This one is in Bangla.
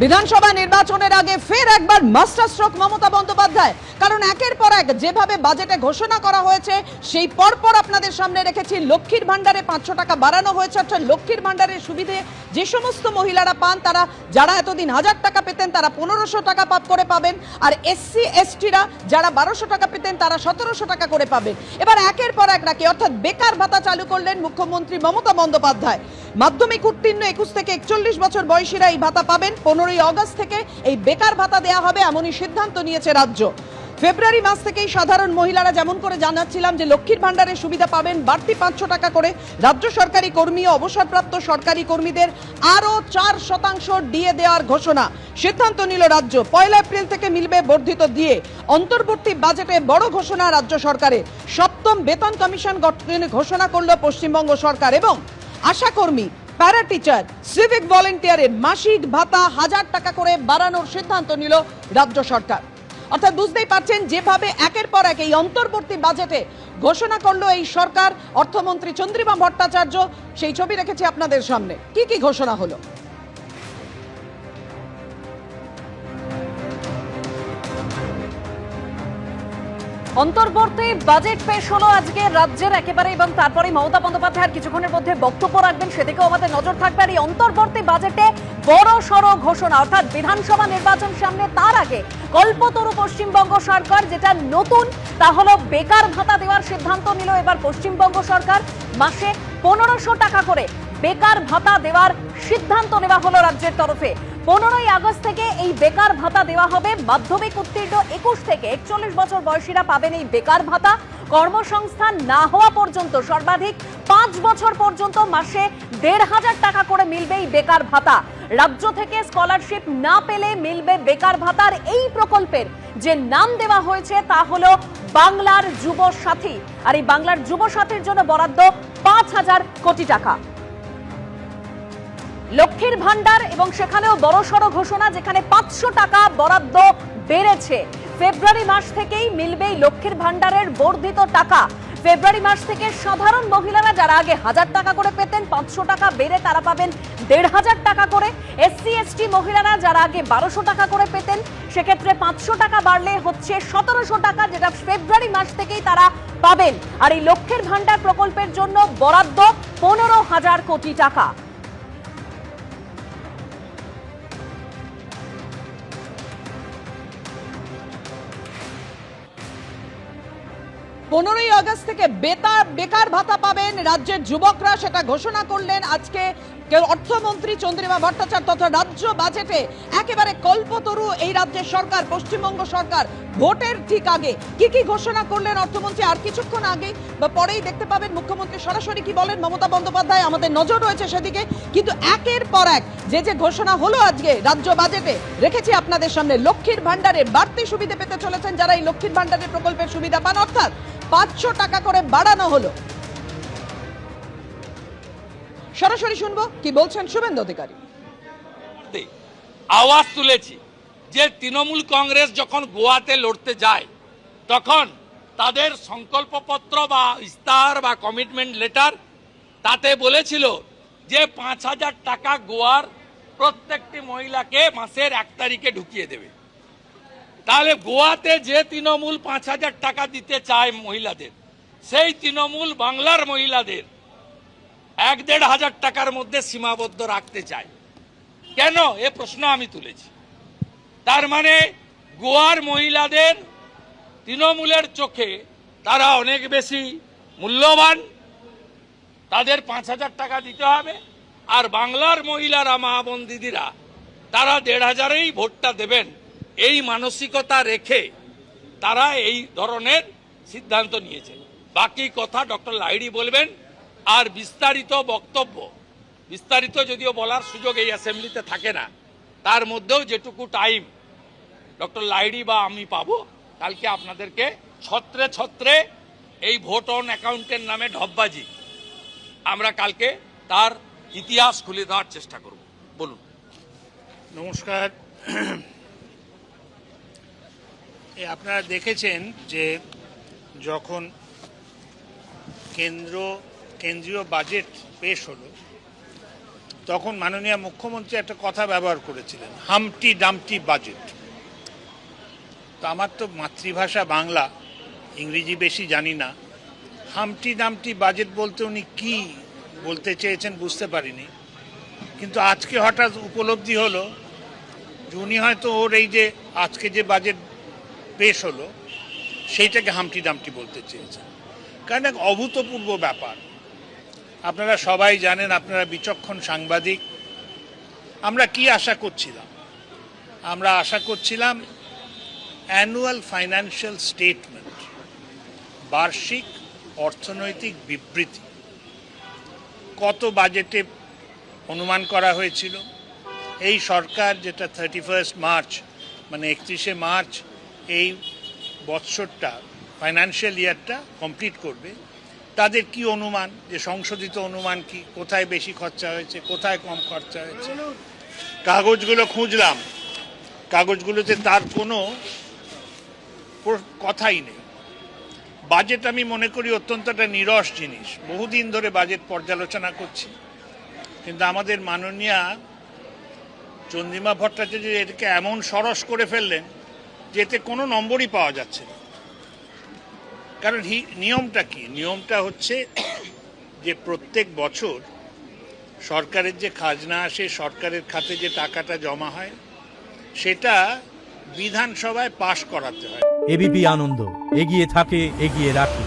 বিধানসভা নির্বাচনের আগে ফের একবার মাস্টার স্ট্রোক মমতা বন্দ্যোপাধ্যায়। কারণ একের পর এক যেভাবে বাজেটে ঘোষণা করা হয়েছে সেই পরপর আপনাদের সামনে রেখেছি লক্ষ্মীর ভান্ডারে 500 টাকা বাড়ানো হয়েছে। অর্থাৎ লক্ষ্মীর ভান্ডারের সুবিধে যে সমস্ত মহিলারা পান, তারা যারা এতদিন 1000 টাকা পেতেন তারা 1500 টাকা করে পাবেন, আর এসসি এসটিরা যারা 1200 টাকা পেতেন তারা 1700 টাকা করে পাবেন। এবার একের পর এক রাখি, অর্থাৎ বেকার ভাতা চালু করলেন মুখ্যমন্ত্রী মমতা বন্দ্যোপাধ্যায়। মাধ্যমিক উত্তীর্ণ 21 থেকে 41 বছর বয়সীরা এই ভাতা পাবেন। 15ই আগস্ট থেকে এই বেকার ভাতা দেওয়া হবে, এমনই সিদ্ধান্ত নিয়েছে রাজ্য। ফেব্রুয়ারি মাস থেকেই সাধারণ মহিলারা যেমন করে জানাচ্ছিলাম যে লক্ষ্মীর ভান্ডারের সুবিধা পাবেন বাড়তি 500 টাকা করে। রাজ্য সরকারি কর্মী ও অবসরপ্রাপ্ত সরকারি কর্মীদের আরও 4% ডিএ দেওয়ার ঘোষণা সিদ্ধান্ত নিল রাজ্য। 1 এপ্রিল থেকে মিলবে বর্ধিত ডিএ। অন্তর্বর্তী বাজেটে বড় ঘোষণা রাজ্য সরকারের। 7ম বেতন কমিশন গঠনের ঘোষণা করল পশ্চিমবঙ্গ সরকার এবং আশাকর্মী, প্যারা টিচার, সিভিক ভলেন্টিয়ারের মাসিক ভাতা 1000 টাকা করে বাড়ানোর সিদ্ধান্ত নিল রাজ্য সরকার। অর্থাৎ বুঝতেই পারছেন যেভাবে একের পর এক এই অন্তর্বর্তী বাজেটে ঘোষণা করলো এই সরকার, অর্থমন্ত্রী চন্দ্রিমা ভট্টাচার্য সেই ছবি রেখেছি আপনাদের সামনে। কি কি ঘোষণা হলো? অন্তর্বর্তী বাজেট পেশ হলো আজকে রাজ্যের একেবারে, এবং তারপরে মমতা বন্দ্যোপাধ্যায় কিছুক্ষণের মধ্যে বক্তব্য রাখবেন, সেদিকেও আমাদের নজর থাকবে। আর এই অন্তর্বর্তী বাজেটে বড় সড় ঘোষণা, অর্থাৎ বিধানসভা নির্বাচন সামনে, তার আগে কল্পতরু পশ্চিমবঙ্গ সরকার। যেটা নতুন তা হলো বেকার ভাতা দেওয়ার সিদ্ধান্ত নিল এবার পশ্চিমবঙ্গ সরকার। মাসে 1500 টাকা করে বেকার ভাতা দেওয়ার সিদ্ধান্ত নেওয়া হলো রাজ্যের তরফে। 15ই আগস্ট থেকে এই বেকার ভাতা দেওয়া হবে। মাধ্যমিক উত্তীর্ণ 21 থেকে 41 বছর বয়সীরা পাবেন এই বেকার ভাতা। কর্মসংস্থান না হওয়া পর্যন্ত সর্বাধিক 5 বছর পর্যন্ত মাসে 1500 টাকা করে মিলবে এই বেকার ভাতা। রাজ্য থেকে স্কলারশিপ না পেলে মিলবে বেকার ভাতার। এই প্রকল্পের যে নাম দেওয়া হয়েছে তা হলো বাংলার যুব সাথী। আর এই বাংলার যুব সাথীর জন্য বরাদ্দ 5000 কোটি টাকা। লক্ষ্মীর ভান্ডার এবং সেখানেও বড়সড় ঘোষণা, যেখানে 500 টাকা বরাদ্দ বেড়েছে। ফেব্রুয়ারি মাস থেকেই মিলবে লক্ষ্মীর ভান্ডারের বর্ধিত টাকা। ফেব্রুয়ারি মাস থেকে সাধারণ মহিলারা যারা আগে 1000 টাকা করে পেতেন, 500 টাকা বেড়ে তারা পাবেন 1500 টাকা করে। এসসি এসটি মহিলারা যারা আগে 1200 টাকা করে পেতেন, সেক্ষেত্রে 500 টাকা বাড়লে হচ্ছে 1700 টাকা, যেটা ফেব্রুয়ারি মাস থেকেই তারা পাবেন। আর এই লক্ষ্মীর ভান্ডার প্রকল্পের জন্য বরাদ্দ 15,000 কোটি টাকা। 15ই আগস্ট থেকে বেকার ভাতা পাবেন রাজ্যের যুবকরা, সেটা ঘোষণা করলেন আজকে অর্থমন্ত্রী চন্দ্রিমা ভট্টাচার্য। তথা রাজ্য বাজেটে একেবারে কল্পতরু এই রাজ্যের সরকার, পশ্চিমবঙ্গ সরকার। ভোটের ঠিক আগে কি কি ঘোষণা করলেন অর্থমন্ত্রী, আর কিছুক্ষণ আগে বা পরেই দেখতে পাবেন মুখ্যমন্ত্রী সরাসরি কি বলেন মমতা বন্দ্যোপাধ্যায়, আমাদের নজর রয়েছে সেদিকে। কিন্তু একের পর এক যে ঘোষণা হলো আজকে রাজ্য বাজেটে রেখেছি আপনাদের সামনে। লক্ষ্মীর ভান্ডারে বাড়তি সুবিধা পেতে চলেছেন যারা এই লক্ষ্মীর ভান্ডারের প্রকল্পের সুবিধা পান, অর্থাৎ 500 টাকা করে বাড়ানো হলো। সরাসরি শুনবো কি বলছেন শুভেন্দু অধিকারী। আওয়াজ তুলেছি যে তৃণমূল কংগ্রেস যখন গোয়াতে লড়তে যায় তখন তাদের সংকল্পপত্র বা ইস্তাহার বা কমিটমেন্ট লেটার তাতে বলেছিল যে 5000 টাকা গোয়ার প্রত্যেকটি মহিলাকে মাসের 1 তারিখে ঢুকিয়ে দেবে। তাহলে গোয়াতে যে তৃণমূল 5000 টাকা দিতে চায় মহিলাদের, সেই তৃণমূল বাংলার মহিলাদের 1-1,500 টাকার মধ্যে সীমাবদ্ধ রাখতে চায়। কেন এ প্রশ্ন আমি তুলেছি। তার মানে গোয়ার মহিলাদের তৃণমূলের চোখে তারা অনেক বেশি মূল্যবান, তাদের 5000 টাকা দিতে হবে। আর বাংলার মহিলারা, মা বোন দিদিরা, তারা 1500-এই ভোটটা দেবেন, এই মানসিকতা রেখে তারা এই ধরনের সিদ্ধান্ত নিয়েছে। বাকি কথা ডক্টর লাহিড়ী বলবেন। আর বিস্তারিত বক্তব্য, বিস্তারিত যদিও বলার সুযোগ এই অ্যাসেম্বলিতে থাকে না, তার মধ্যেও যেটুকু টাইম ডক্টর লাহিড়ী বা আমি পাবো, কালকে আপনাদেরকে ছত্রে ছত্রে এই ভোট অন অ্যাকাউন্টের নামে ঢপবাজি, আমরা কালকে তার ইতিহাস খুলে দেওয়ার চেষ্টা করব। বলুন। নমস্কার। আপনারা দেখেছেন যে যখন কেন্দ্রীয় বাজেট পেশ হলো, তখন মাননীয় মুখ্যমন্ত্রী একটা কথা ব্যবহার করেছিলেন, হামটি ডামটি বাজেট। তো আমার তো মাতৃভাষা বাংলা, ইংরেজি বেশি জানি না। হামটি ডামটি বাজেট বলতে উনি কি বলতে চেয়েছেন বুঝতে পারিনি, কিন্তু আজকে হঠাৎ উপলব্ধি হলো যে উনি হয়তো ওর এই যে আজকে যে বাজেট পেশ হলো সেইটাকে হামটি ডামটি বলতে চেয়েছেন। কারণ এক অভূতপূর্ব ব্যাপার। আপনারা সবাই জানেন, আপনারা বিচক্ষণ সাংবাদিক। আমরা কি আশা করছিলাম? আমরা আশা করছিলাম অ্যানুয়াল ফাইন্যান্সিয়াল স্টেটমেন্ট, বার্ষিক অর্থনৈতিক বিবৃতি। কত বাজেটে অনুমান করা হয়েছিল এই সরকার যেটা 31 মার্চ মানে 31শে মার্চ এই বৎসরটা ফাইন্যান্সিয়াল ইয়ারটা কমপ্লিট করবে, তাদের কি অনুমান, যে সংশোধিত অনুমান কি, কোথায় বেশি খরচা হয়েছে, কোথায় কম খরচা হয়েছে। কাগজগুলো খুঁজলাম, কাগজগুলোতে তার কোনো কথাই নেই। বাজেট আমি মনে করি অত্যন্ত একটা নিরস জিনিস। বহুদিন ধরে বাজেট পর্যালোচনা করছি, কিন্তু আমাদের মাননীয়া চন্দ্রিমা ভট্টাচার্য এটাকে এমন সরস করে ফেললেন যে এতে কোনো নম্বরই পাওয়া যাচ্ছে না। কারণ নিয়মটা কি? নিয়মটা হচ্ছে যে প্রত্যেক বছর সরকারের যে খাজনা আসে, সরকারের খাতে যে টাকাটা জমা হয়, সেটা বিধানসভায় পাশ করাতে হয়। এবিপি আনন্দ এগিয়ে থাকে, এগিয়ে রাখে।